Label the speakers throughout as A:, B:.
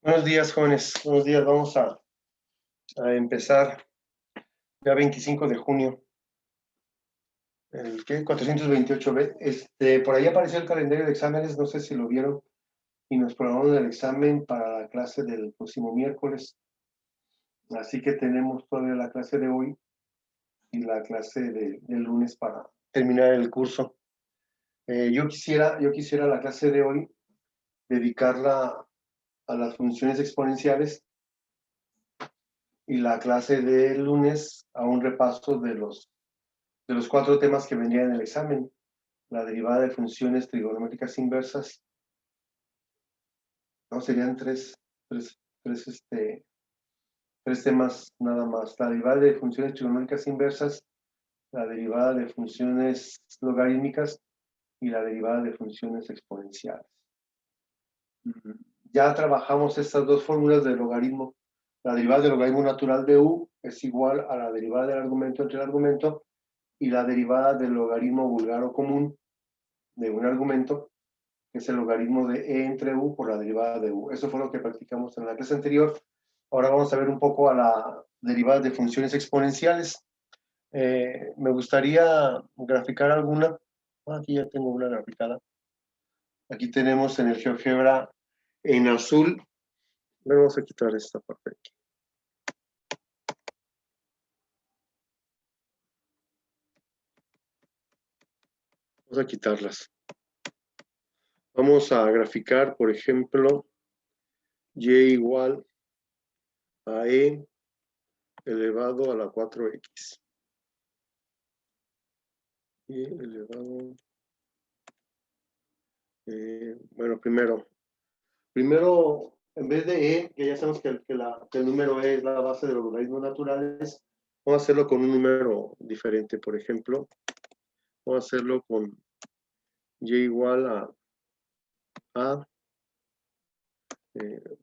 A: Buenos días, jóvenes. Buenos días. Vamos a empezar ya 25 de junio. ¿El qué? 428B. Por ahí apareció el calendario de exámenes, no sé si lo vieron, y nos programaron el examen para la clase del próximo miércoles. Así que tenemos todavía la clase de hoy y la clase del lunes para terminar el curso. Yo quisiera la clase de hoy dedicarla a las funciones exponenciales y la clase del lunes a un repaso de los 4 temas que vendrían en el examen: la derivada de funciones trigonométricas inversas. No, serían tres temas nada más: la derivada de funciones trigonométricas inversas, la derivada de funciones logarítmicas y la derivada de funciones exponenciales. Ya trabajamos estas dos fórmulas de logaritmo. La derivada del logaritmo natural de u es igual a la derivada del argumento entre el argumento, y la derivada del logaritmo búlgaro común de un argumento, que es el logaritmo de e entre u por la derivada de u. Eso fue lo que practicamos en la clase anterior. Ahora vamos a ver un poco a la derivada de funciones exponenciales. Me gustaría graficar alguna. Aquí ya tengo una graficada. Aquí tenemos en el GeoGebra en azul. Vamos a quitar esta parte de aquí. Vamos a quitarlas. Vamos a graficar, por ejemplo, y igual a e elevado a la 4x. Y elevado... bueno, primero, en vez de e, que ya sabemos que el número e es la base de los logaritmos naturales, vamos a hacerlo con un número diferente. Por ejemplo, vamos a hacerlo con y igual a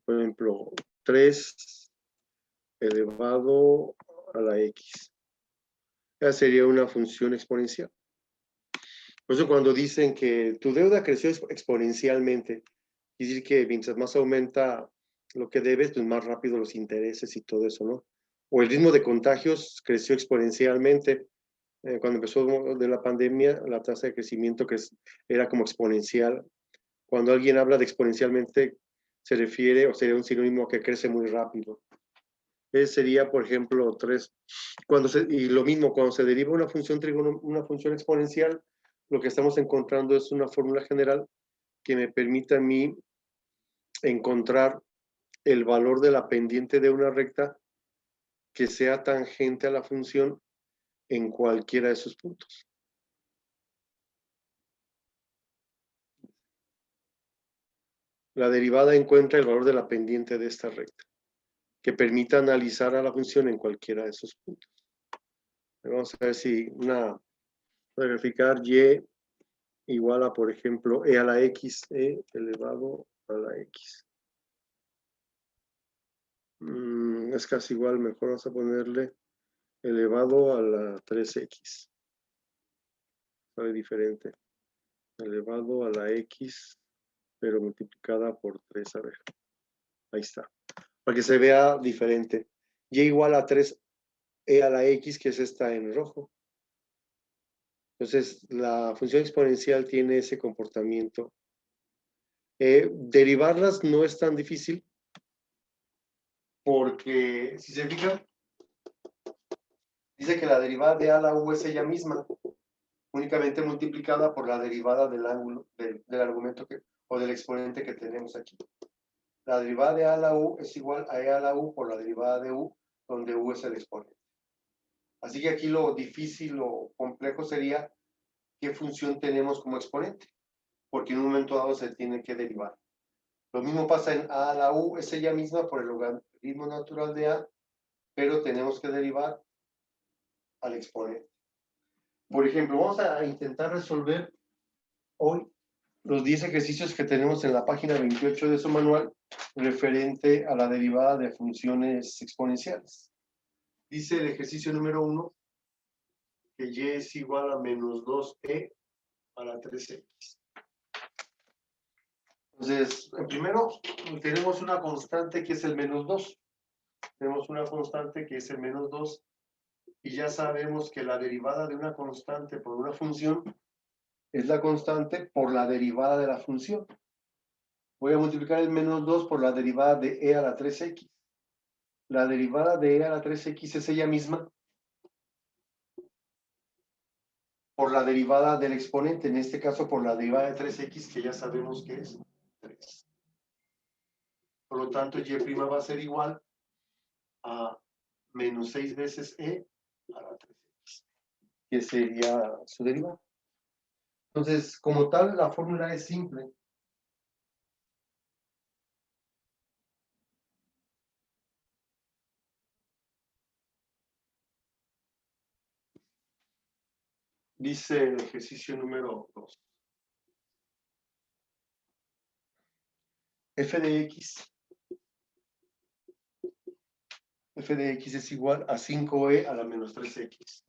A: por ejemplo, 3 elevado a la x. Ya sería una función exponencial. Por eso cuando dicen que tu deuda creció exponencialmente, quiere decir que mientras más aumenta lo que debes, pues más rápido los intereses y todo eso, ¿no? O el ritmo de contagios creció exponencialmente. Cuando empezó de la pandemia, la tasa de crecimiento era como exponencial. Cuando alguien habla de exponencialmente, se refiere, o sería un sinónimo a que crece muy rápido. Ese sería, por ejemplo, 3. Y lo mismo, cuando se deriva una función exponencial, lo que estamos encontrando es una fórmula general que me permite a mí encontrar el valor de la pendiente de una recta que sea tangente a la función en cualquiera de sus puntos. La derivada encuentra el valor de la pendiente de esta recta, que permita analizar a la función en cualquiera de sus puntos. Vamos a ver si voy a verificar y igual a, por ejemplo, e a la x, e elevado a la x. Es casi igual, mejor vamos a ponerle elevado a la 3x. Sale diferente. Elevado a la x, pero multiplicada por 3, a ver. Ahí está. Para que se vea diferente. Y igual a 3 e a la x, que es esta en rojo. Entonces, la función exponencial tiene ese comportamiento. Derivarlas no es tan difícil, porque si se fijan, dice que la derivada de a a la u es ella misma, únicamente multiplicada por la derivada del ángulo, del argumento o del exponente que tenemos aquí. La derivada de a a la u es igual a e a la u por la derivada de u, donde u es el exponente. Así que aquí lo difícil o complejo sería qué función tenemos como exponente, porque en un momento dado se tiene que derivar. Lo mismo pasa en a a la u, es ella misma por el logaritmo natural de a, pero tenemos que derivar al exponente. Por ejemplo, vamos a intentar resolver hoy los 10 ejercicios que tenemos en la página 28 de su manual referente a la derivada de funciones exponenciales. Dice el ejercicio número 1 que y es igual a menos 2e a la 3x. Entonces, primero tenemos una constante que es el -2. Tenemos una constante que es el -2 y ya sabemos que la derivada de una constante por una función es la constante por la derivada de la función. Voy a multiplicar el -2 por la derivada de e a la 3x. La derivada de e a la 3x es ella misma por la derivada del exponente, en este caso por la derivada de 3x, que ya sabemos que es 3. Por lo tanto, y' va a ser igual a menos 6 veces e a la 3x, que sería su derivada. Entonces, como tal, la fórmula es simple. Dice el ejercicio número 2. F de x es igual a 5e a la menos 3x.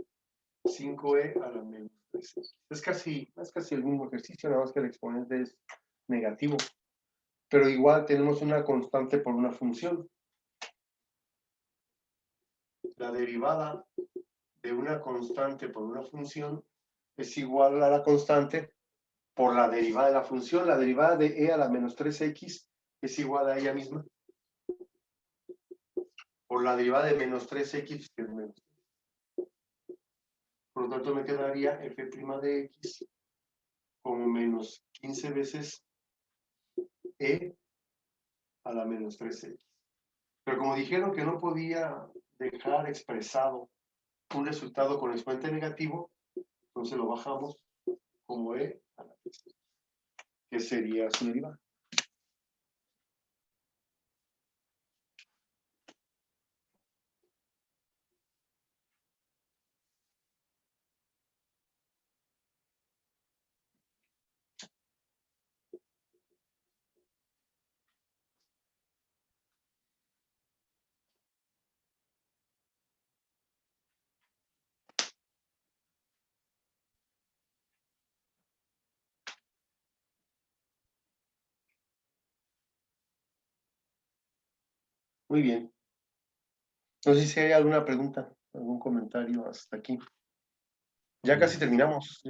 A: 5e a la menos 3x. Es casi el mismo ejercicio, nada más que el exponente es negativo. Pero igual tenemos una constante por una función. La derivada de una constante por una función es igual a la constante por la derivada de la función. La derivada de e a la menos 3x es igual a ella misma por la derivada de menos 3x, que es menos 3. Por lo tanto, me quedaría f' de x como menos 15 veces e a la menos 3x. Pero como dijeron que no podía dejar expresado un resultado con exponente negativo, entonces lo bajamos como e a la 3x, que sería su derivada. Muy bien. No sé si hay alguna pregunta, algún comentario hasta aquí. Ya casi terminamos,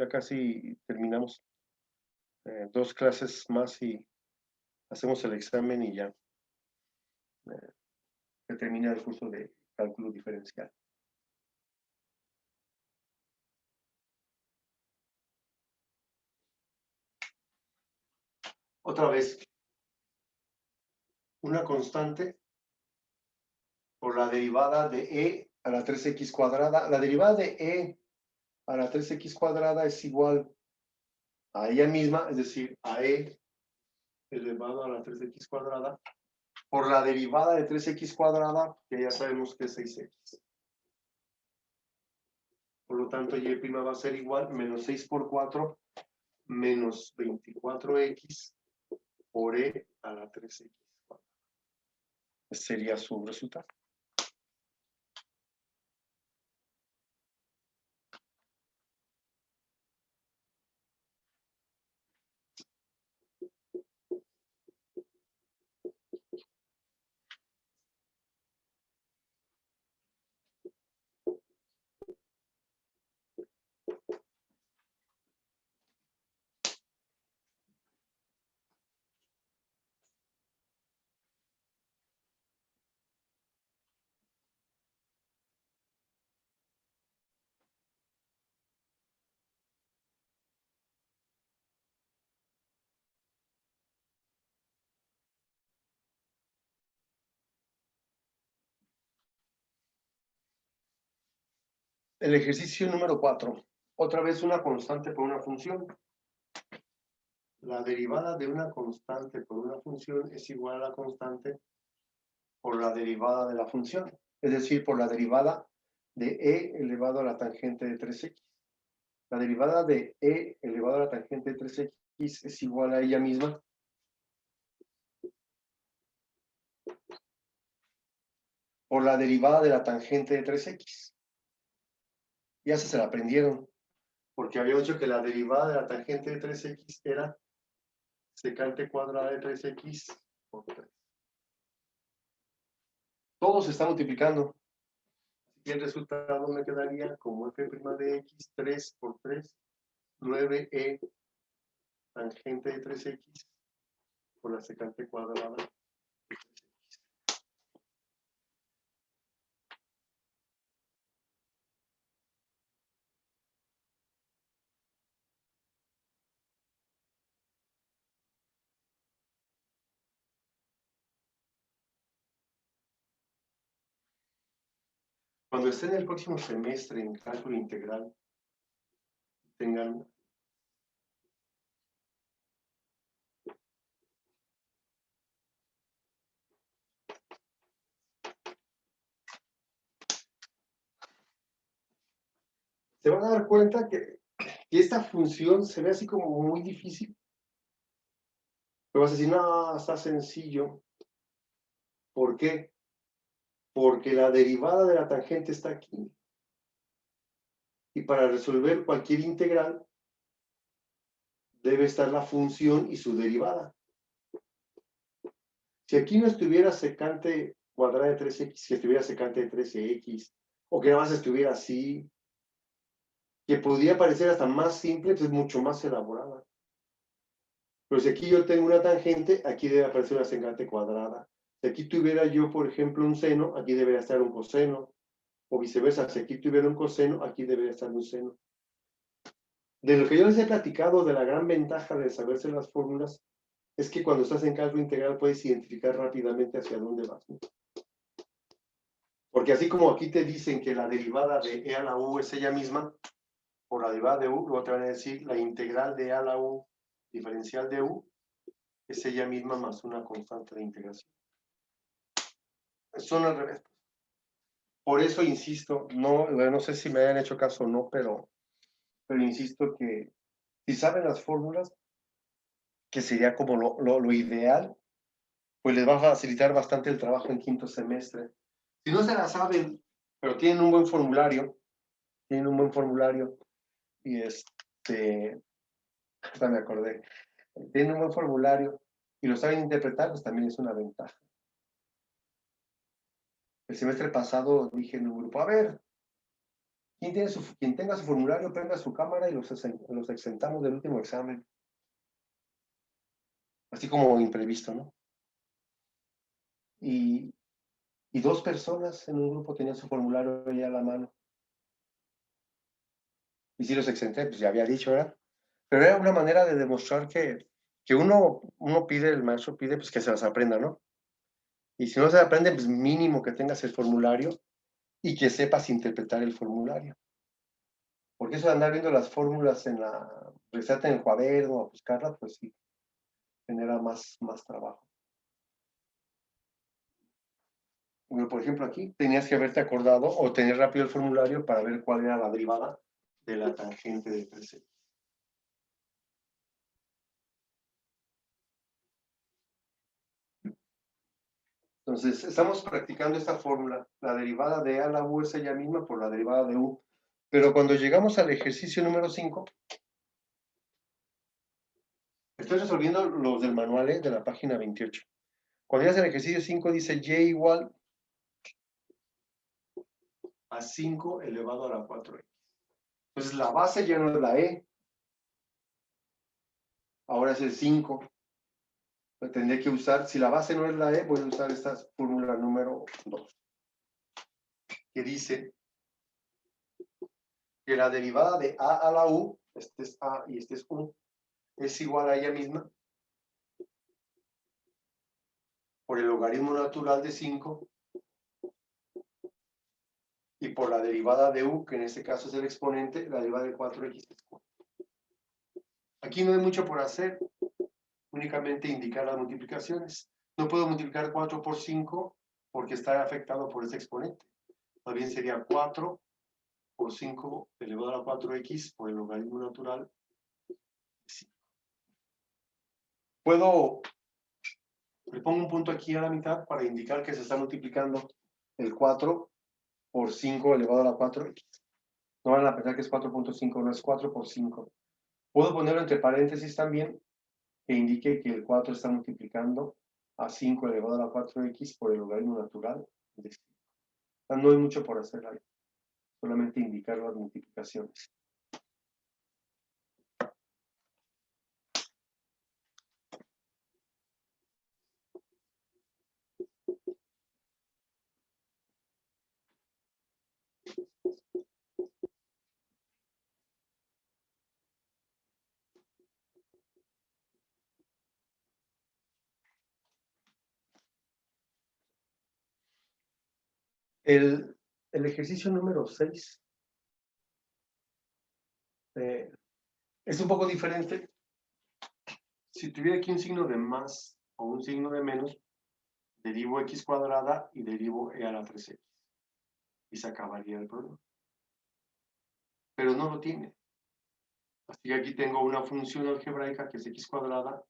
A: 2 clases más y hacemos el examen y ya se termina el curso de cálculo diferencial. Otra vez, una constante por la derivada de e a la 3x cuadrada. La derivada de e a la 3x cuadrada es igual a ella misma, es decir, a e elevado a la 3x cuadrada, por la derivada de 3x cuadrada, que ya sabemos que es 6x. Por lo tanto, y' va a ser igual menos 6 por 4 menos 24x por e a la 3x cuadrada. Ese sería su resultado. El ejercicio número 4. Otra vez una constante por una función. La derivada de una constante por una función es igual a la constante por la derivada de la función. Es decir, por la derivada de e elevado a la tangente de 3x. La derivada de e elevado a la tangente de 3x es igual a ella misma por la derivada de la tangente de 3x. Ya se la aprendieron, porque había dicho que la derivada de la tangente de 3x era secante cuadrada de 3x por 3. Todo se está multiplicando. Y el resultado me quedaría como f' de x, 3 por 3, 9e tangente de 3x por la secante cuadrada de 3x. Cuando estén en el próximo semestre en cálculo integral, tengan se van a dar cuenta que esta función se ve así como muy difícil. Pero vas a decir, no, está sencillo. ¿Por qué? Porque la derivada de la tangente está aquí. Y para resolver cualquier integral, debe estar la función y su derivada. Si aquí no estuviera secante cuadrada de 3x, que estuviera secante de 13x, o que nada más estuviera así, que podría parecer hasta más simple, pues es mucho más elaborada. Pero si aquí yo tengo una tangente, aquí debe aparecer una secante cuadrada. Si aquí tuviera yo, por ejemplo, un seno, aquí debería estar un coseno. O viceversa, si aquí tuviera un coseno, aquí debería estar un seno. De lo que yo les he platicado, de la gran ventaja de saberse las fórmulas, es que cuando estás en cálculo integral puedes identificar rápidamente hacia dónde vas, ¿no? Porque así como aquí te dicen que la derivada de e a la u es ella misma, por la derivada de u, luego te van a decir la integral de e a la u diferencial de u es ella misma más una constante de integración. Son al revés. Por eso insisto, no sé si me hayan hecho caso o no, pero insisto que si saben las fórmulas, que sería como lo ideal, pues les va a facilitar bastante el trabajo en quinto semestre. Si no se la saben, pero tienen un buen formulario, y hasta me acordé, tienen un buen formulario y lo saben interpretar, pues también es una ventaja. El semestre pasado dije en un grupo, a ver, quien tenga su formulario, prenda su cámara y los exentamos del último examen. Así como imprevisto, ¿no? Y 2 personas en un grupo tenían su formulario ya a la mano. Y si los exenté, pues ya había dicho, ¿verdad? Pero era una manera de demostrar que uno pide, el maestro pide, pues que se las aprenda, ¿no? Y si no se aprende, pues mínimo que tengas el formulario y que sepas interpretar el formulario. Porque eso de andar viendo las fórmulas en receta en el cuaderno, a buscarlas, pues sí, genera más trabajo. Bueno, por ejemplo, aquí tenías que haberte acordado o tener rápido el formulario para ver cuál era la derivada de la tangente de 3x. Entonces, estamos practicando esta fórmula. La derivada de a a la u es ella misma por la derivada de u. Pero cuando llegamos al ejercicio número 5, estoy resolviendo los del manual de la página 28. Cuando llegas al ejercicio 5 dice y igual a 5 elevado a la 4x. Entonces la base ya no es la e, ahora es el 5. Tendré que usar, si la base no es la e, voy a usar esta fórmula número 2, que dice que la derivada de a a la u, este es a y este es u, es igual a ella misma por el logaritmo natural de 5 y por la derivada de u, que en este caso es el exponente, la derivada de 4x. Aquí no hay mucho por hacer, únicamente indicar las multiplicaciones. No puedo multiplicar 4 por 5 porque está afectado por ese exponente. Más bien sería 4 por 5 elevado a la 4x por el logaritmo natural. Puedo, le pongo un punto aquí a la mitad para indicar que se está multiplicando el 4 por 5 elevado a la 4x. No van a pensar que es 4.5, no es 4 por 5. Puedo ponerlo entre paréntesis también que indique que el 4 está multiplicando a 5 elevado a la 4x por el logaritmo natural de 5. No hay mucho por hacer ahí, solamente indicar las multiplicaciones. El ejercicio número 6 es un poco diferente. Si tuviera aquí un signo de más o un signo de menos, derivo x cuadrada y derivo e a la 3x. Y se acabaría el problema. Pero no lo tiene. Así que aquí tengo una función algebraica que es x cuadrada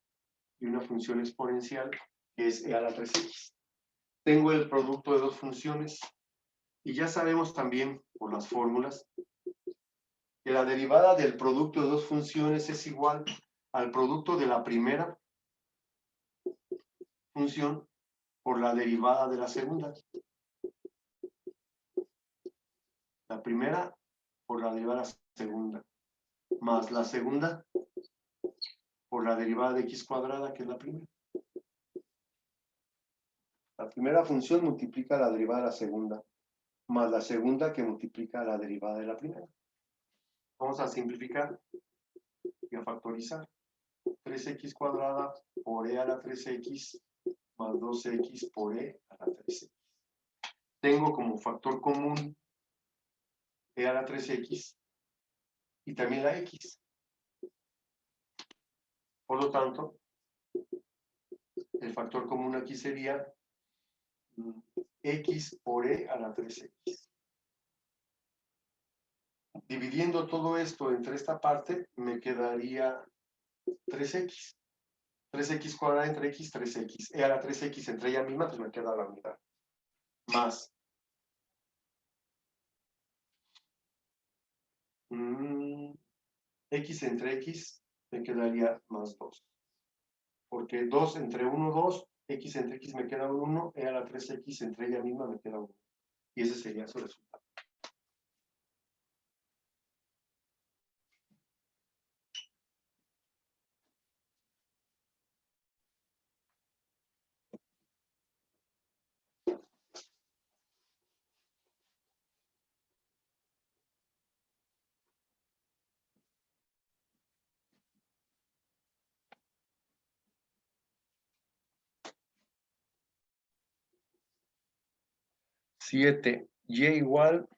A: y una función exponencial que es e a la 3x. Tengo el producto de dos funciones y ya sabemos también por las fórmulas que la derivada del producto de dos funciones es igual al producto de la primera función por la derivada de la segunda. La primera por la derivada de la segunda, más la segunda por la derivada de x cuadrada, que es la primera. La primera función multiplica la derivada de la segunda, más la segunda que multiplica la derivada de la primera. Vamos a simplificar y a factorizar. 3x cuadrada por e a la 3x más 2x por e a la 3x. Tengo como factor común e a la 3x y también la x. Por lo tanto, el factor común aquí sería x por e a la 3x. Dividiendo todo esto entre esta parte, me quedaría 3x. 3x cuadrada entre x, 3x. E a la 3x entre ella misma, pues me queda la unidad. Más x entre x me quedaría más 2. Porque 2 entre 1, 2, x entre x me queda 1, e a la 3x entre ella misma me queda 1. Y ese sería su resultado. Siete. Y igual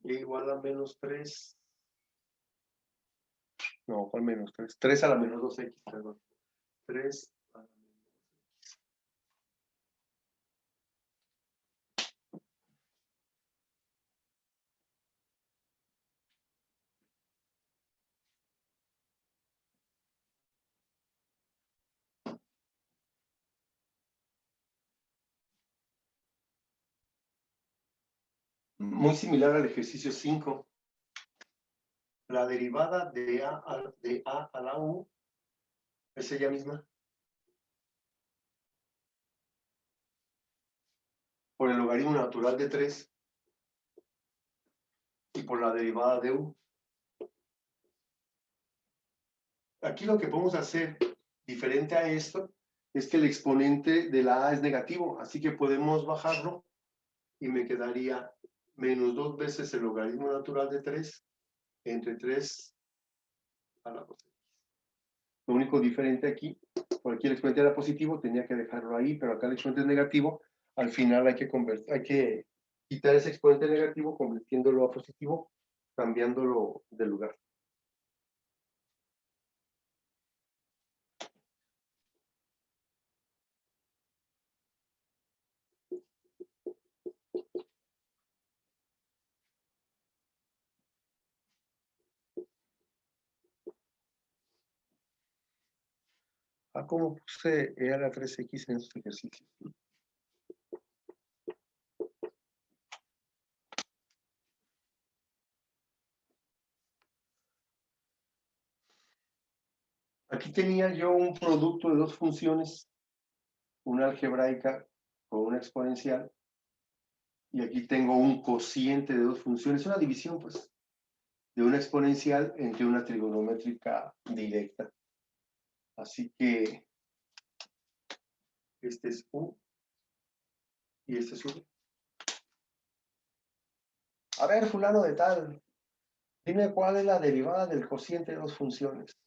A: a menos 3. No, ¿cuál menos 3? 3 a la menos 2x, perdón. 3 a la menos 2x. Muy similar al ejercicio 5. La derivada de a a la u es ella misma. Por el logaritmo natural de 3 y por la derivada de u. Aquí lo que podemos hacer diferente a esto es que el exponente de la a es negativo, así que podemos bajarlo y me quedaría menos 2 veces el logaritmo natural de 3 entre 3 a la 2x. Lo único diferente aquí, por aquí el exponente era positivo, tenía que dejarlo ahí, pero acá el exponente es negativo. Al final hay que quitar ese exponente negativo convirtiéndolo a positivo, cambiándolo de lugar. ¿Cómo puse e a la 3x en estos ejercicios? Aquí tenía yo un producto de dos funciones, una algebraica con una exponencial, y aquí tengo un cociente de dos funciones, una división, pues, de una exponencial entre una trigonométrica directa. Así que este es U y este es U. A ver, fulano de tal, dime cuál es la derivada del cociente de dos funciones.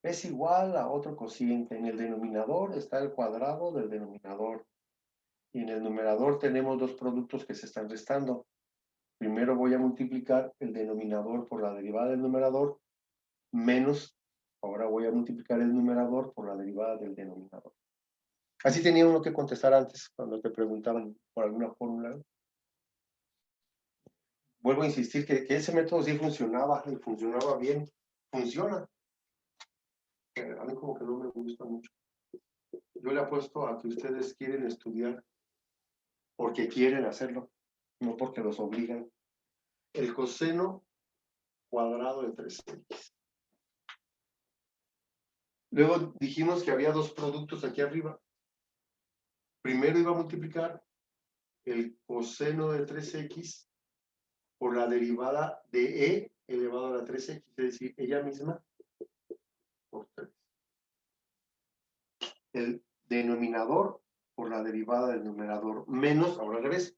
A: Es igual a otro cociente. En el denominador está el cuadrado del denominador. Y en el numerador tenemos dos productos que se están restando. Primero voy a multiplicar el denominador por la derivada del numerador, menos, ahora voy a multiplicar el numerador por la derivada del denominador. Así tenía uno que contestar antes, cuando te preguntaban por alguna fórmula. Vuelvo a insistir que ese método sí funcionaba, y funcionaba bien. Funciona. A mí como que no me gusta mucho. Yo le apuesto a que ustedes quieren estudiar porque quieren hacerlo, no porque los obligan. El coseno cuadrado de 3x. Luego dijimos que había dos productos aquí arriba. Primero iba a multiplicar el coseno de 3x por la derivada de e elevado a la 3x, es decir, ella misma por 3. El denominador por la derivada del numerador, menos, ahora al revés,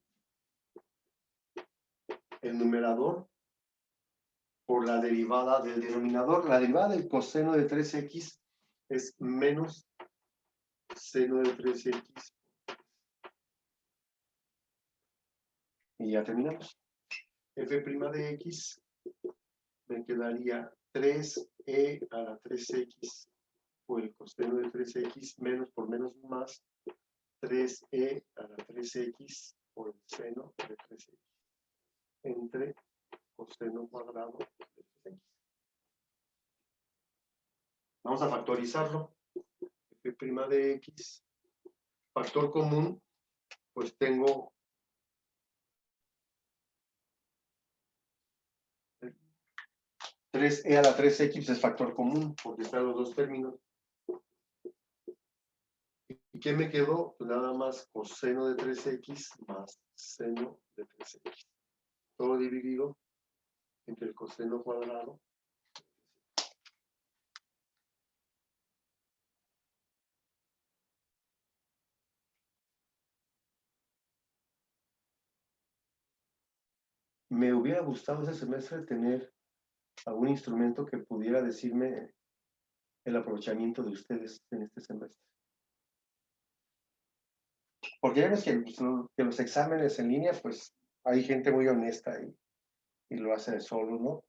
A: el numerador por la derivada del denominador. La derivada del coseno de 3x es menos seno de 3x. Y ya terminamos. F' de x me quedaría 3e a la 3x por el coseno de 3x menos por menos más 3e a la 3x por el seno de 3x entre coseno cuadrado de 3x. Vamos a factorizarlo. F' de x, factor común, pues tengo 3e a la 3x es factor común, porque están los dos términos. ¿Y qué me quedó? Pues nada más coseno de 3x más seno de 3x. Todo dividido entre el coseno cuadrado. Me hubiera gustado ese semestre tener algún instrumento que pudiera decirme el aprovechamiento de ustedes en este semestre. Porque ya ves que los exámenes en línea, pues hay gente muy honesta y lo hace solo, ¿no?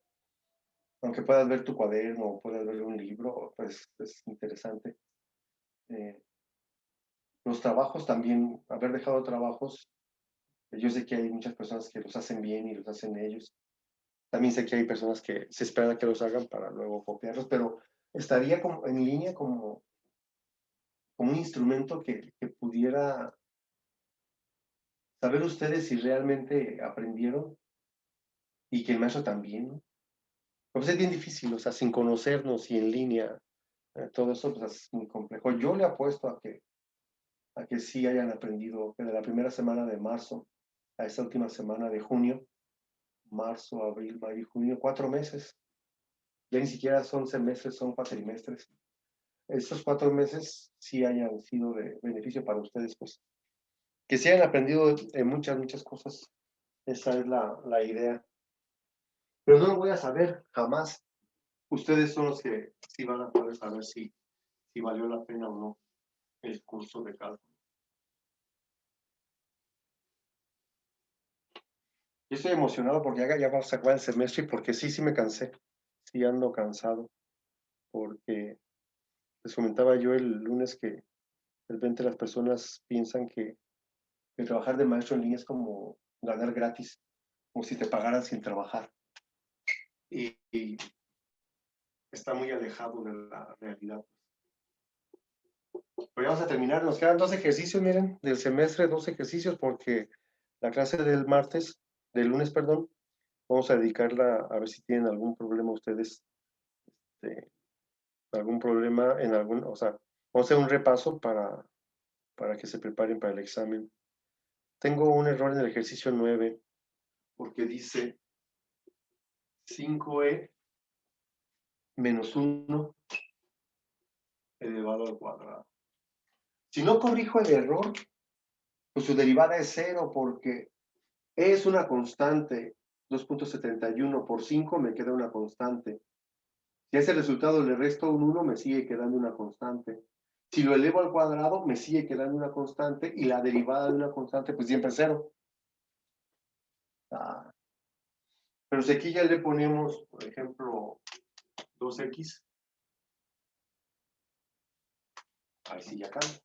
A: Aunque puedas ver tu cuaderno o puedas ver un libro, pues es interesante. Los trabajos también, haber dejado trabajos, yo sé que hay muchas personas que los hacen bien y los hacen ellos. También sé que hay personas que se esperan a que los hagan para luego copiarlos, pero estaría como en línea como un instrumento que pudiera saber ustedes si realmente aprendieron y que el maestro también, ¿no? Pues es bien difícil, o sea, sin conocernos y en línea, todo eso pues, es muy complejo. Yo le apuesto a que sí hayan aprendido de la primera semana de marzo a esta última semana de junio, marzo, abril, mayo y junio, 4 meses. Ya ni siquiera son semestres, son cuatrimestres. Estos 4 meses sí hayan sido de beneficio para ustedes, pues. Que sí hayan aprendido muchas cosas. Esa es la idea. Pero no lo voy a saber jamás. Ustedes son los que sí van a poder saber si valió la pena o no el curso de cálculo. Yo estoy emocionado porque ya vamos a acabar el semestre y porque sí me cansé. Sí ando cansado. Porque les comentaba yo el lunes que de repente las personas piensan que trabajar de maestro en línea es como ganar gratis, como si te pagaran sin trabajar. Y está muy alejado de la realidad. Pero ya vamos a terminar, nos quedan 2 ejercicios, miren, del semestre, 2 ejercicios, porque la clase del lunes, perdón, vamos a dedicarla a ver si tienen algún problema ustedes algún problema en algún, o sea, vamos a hacer un repaso para que se preparen para el examen. Tengo un error en el ejercicio 9, porque dice 5e menos 1 elevado al cuadrado. Si no corrijo el error, pues su derivada es 0, porque e es una constante. 2.71 por 5 me queda una constante. Si a ese resultado le resto un 1, me sigue quedando una constante. Si lo elevo al cuadrado, me sigue quedando una constante, y la derivada de una constante, pues siempre es 0. Ah. Pero si aquí ya le ponemos, por ejemplo, 2x, ahí sí ya cambia.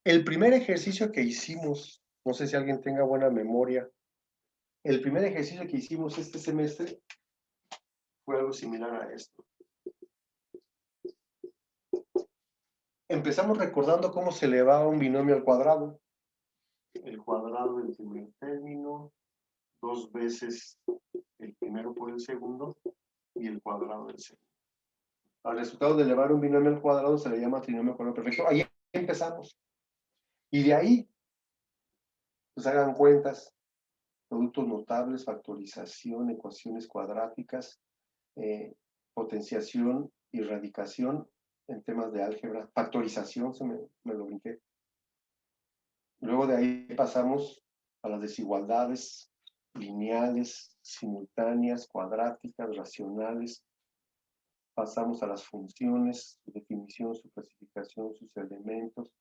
A: El primer ejercicio que hicimos, no sé si alguien tenga buena memoria, el primer ejercicio que hicimos este semestre fue algo similar a esto. Empezamos recordando cómo se elevaba un binomio al cuadrado. El cuadrado del primer término, 2 veces el primero por el segundo, y el cuadrado del segundo. Al resultado de elevar un binomio al cuadrado se le llama trinomio cuadrado perfecto. Ahí empezamos. Y de ahí, pues hagan cuentas, productos notables, factorización, ecuaciones cuadráticas, potenciación y radicación en temas de álgebra, factorización, me lo brinqué. Luego de ahí pasamos a las desigualdades lineales, simultáneas, cuadráticas, racionales. Pasamos a las funciones, su definición, su clasificación, sus elementos.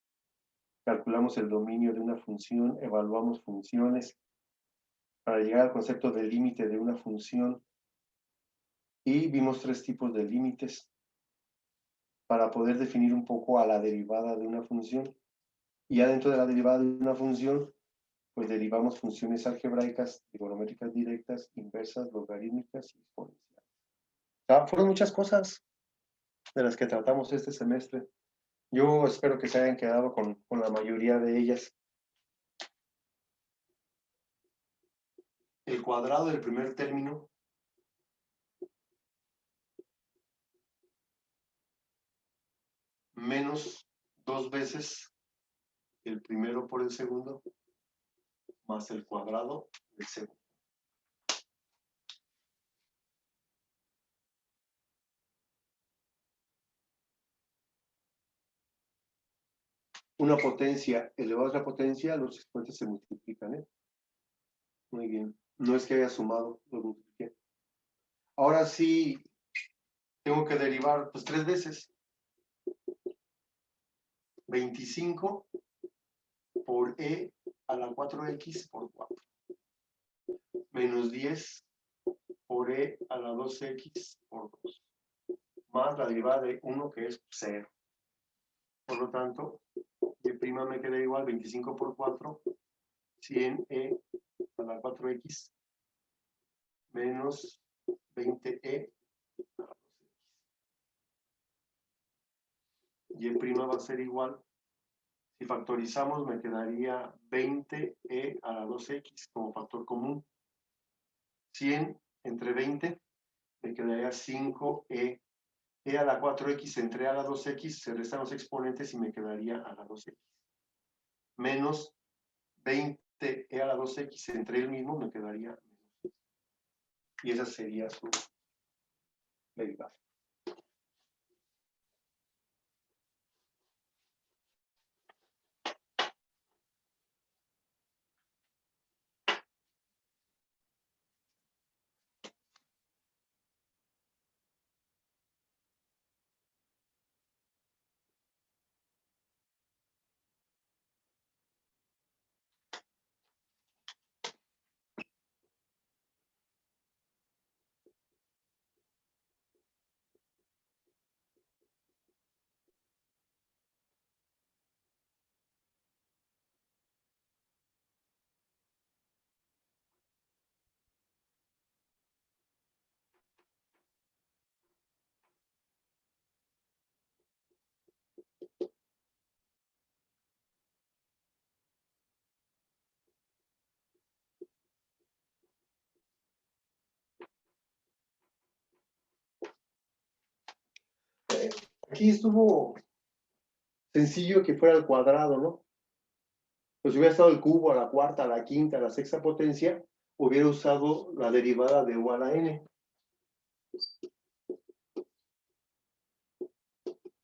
A: Calculamos el dominio de una función, evaluamos funciones para llegar al concepto de límite de una función. Y vimos 3 tipos de límites para poder definir un poco a la derivada de una función. Y ya dentro de la derivada de una función, pues derivamos funciones algebraicas, trigonométricas directas, inversas, logarítmicas y exponenciales. O sea, fueron muchas cosas de las que tratamos este semestre. Yo espero que se hayan quedado con la mayoría de ellas. El cuadrado del primer término menos 2 veces el primero por el segundo más el cuadrado del segundo. Una potencia elevada a otra potencia, los exponentes se multiplican, ¿eh? Muy bien. No es que haya sumado, lo multipliqué. Ahora sí, tengo que derivar pues 3 veces. 25 por e a la 4x por 4. Menos 10 por e a la 2x por 2. Más la derivada de 1, que es 0. Por lo tanto, y' me queda igual 25 por 4, 100e a la 4x menos 20e a la 2x. Y' va a ser igual, si factorizamos me quedaría 20e a la 2x como factor común. 100 entre 20 me quedaría 5e. E a la 4x entre a la 2x, se restan los exponentes y me quedaría a la 2x. Menos 20e a la 2x entre el mismo me quedaría menos. Y esa sería su derivada. aquí estuvo sencillo que fuera al cuadrado, ¿no? Pues si hubiera estado el cubo a la cuarta, a la quinta, a la sexta potencia, hubiera usado la derivada de u a la n.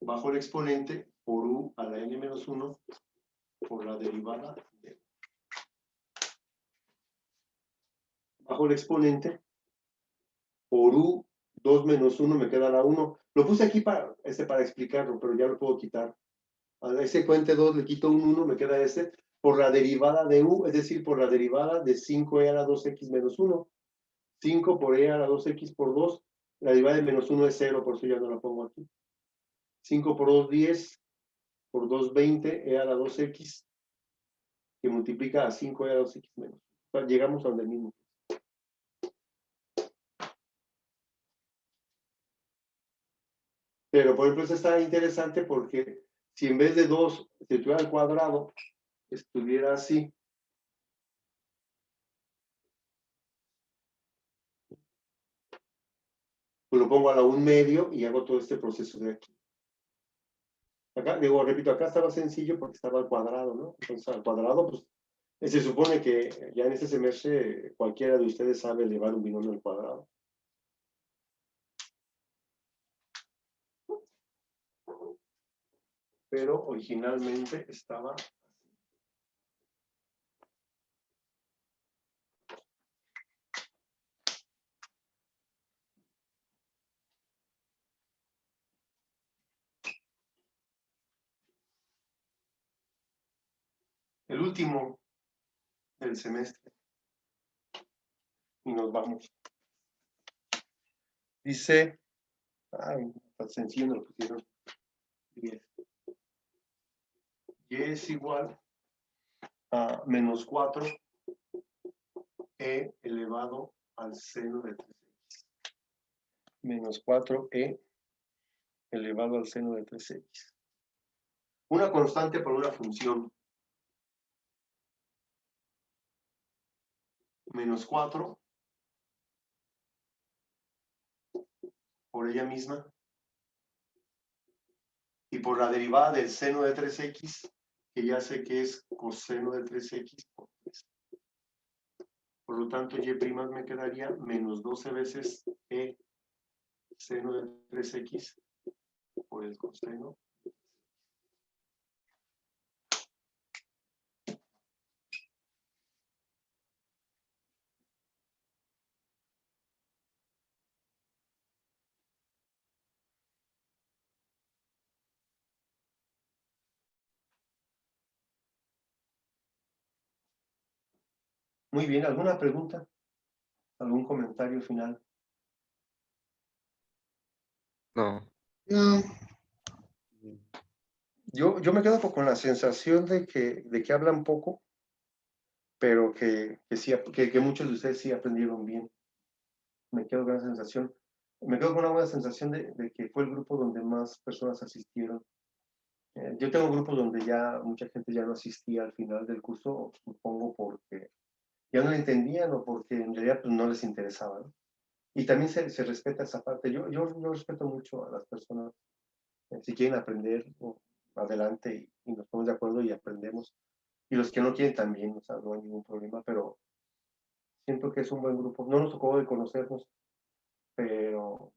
A: Bajo el exponente por u a la n menos 1 por la derivada de u. Bajo el exponente por u 2 menos 1 me queda la 1. Lo puse aquí para explicarlo, pero ya lo puedo quitar. A ese exponente 2 le quito un 1, me queda este, por la derivada de u, es decir, por la derivada de 5e a la 2x menos 1. 5 por e a la 2x por 2, la derivada de menos 1 es 0, por eso ya no la pongo aquí. 5 por 2, 10, por 2, 20, e a la 2x, que multiplica a 5e a la 2x menos. O sea, llegamos a donde mismo. Pero, por ejemplo, esto está interesante porque si en vez de 2 se estuviera al cuadrado, estuviera así. Pues lo pongo a la 1 medio y hago todo este proceso de aquí. Acá, digo, repito, acá estaba sencillo porque estaba al cuadrado, ¿no? Entonces, al cuadrado, pues, se supone que ya en este semestre cualquiera de ustedes sabe elevar un binomio al cuadrado. Pero originalmente estaba así. El último del semestre. Y nos vamos. Dice, tan sencillo nos lo pusieron. 10. Y es igual a menos 4 e elevado al seno de 3x. Menos 4e elevado al seno de 3x. Una constante por una función. Menos 4 por ella misma. Y por la derivada del seno de 3x, que ya sé que es coseno de 3x por 3. Por lo tanto, y' me quedaría menos 12 veces e seno de 3x por el coseno. Muy bien, ¿alguna pregunta? ¿Algún comentario final?
B: No.
C: No.
A: Yo me quedo con la sensación de que hablan poco, pero que muchos de ustedes sí aprendieron bien. Me quedo con la sensación. Me quedo con una buena sensación de que fue el grupo donde más personas asistieron. Yo tengo grupos donde ya mucha gente ya no asistía al final del curso, supongo porque ya no lo entendían o porque en realidad pues, no les interesaba, ¿no? Y también se respeta esa parte. Yo respeto mucho a las personas. Si quieren aprender, adelante y nos ponemos de acuerdo y aprendemos. Y los que no quieren también, o sea, no hay ningún problema, pero siento que es un buen grupo. No nos tocó de conocernos, pero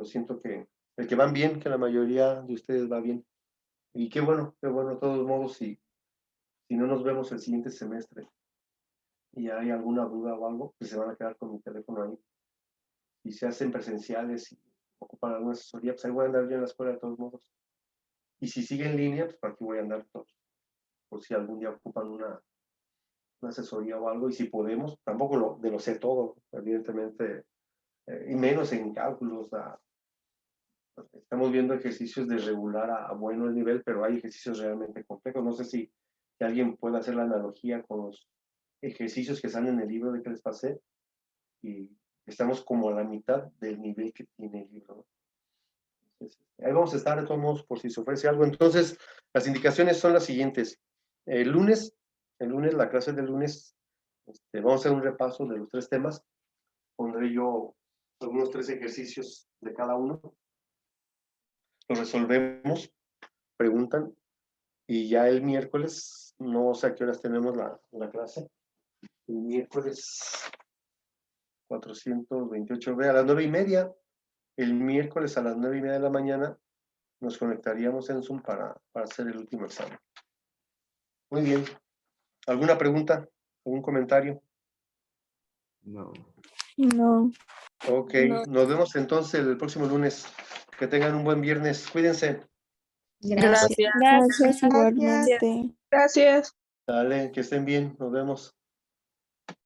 A: siento que el que van bien, que la mayoría de ustedes va bien. Y qué bueno, de todos modos, si no nos vemos el siguiente semestre y hay alguna duda o algo, pues se van a quedar con mi teléfono ahí. Y se hacen presenciales y ocupan alguna asesoría, pues ahí voy a andar yo en la escuela de todos modos. Y si sigue en línea, pues por aquí voy a andar por si algún día ocupan una asesoría o algo. Y si podemos, tampoco lo sé todo, evidentemente, y menos en cálculos. Estamos viendo ejercicios de regular a bueno el nivel, pero hay ejercicios realmente complejos. No sé si alguien puede hacer la analogía con los ejercicios que están en el libro de que les pasé y estamos como a la mitad del nivel que tiene el libro, ¿no? Entonces, ahí vamos a estar de todos modos por si se ofrece algo. Entonces, las indicaciones son las siguientes. El lunes, la clase del lunes, vamos a hacer un repaso de los 3 temas. Pondré yo algunos 3 ejercicios de cada uno. lo resolvemos, preguntan, y ya el miércoles, no sé a qué horas tenemos la clase, el miércoles 428B a las 9:30, el miércoles a las 9:30 de la mañana nos conectaríamos en Zoom para hacer el último examen. Muy bien. ¿Alguna pregunta? ¿Algún comentario?
B: No.
C: No.
A: Ok,
C: No.
A: nos vemos entonces el próximo lunes. Que tengan un buen viernes. Cuídense.
D: Gracias.
C: Gracias igualmente.
D: Gracias.
A: Dale, que estén bien. Nos vemos.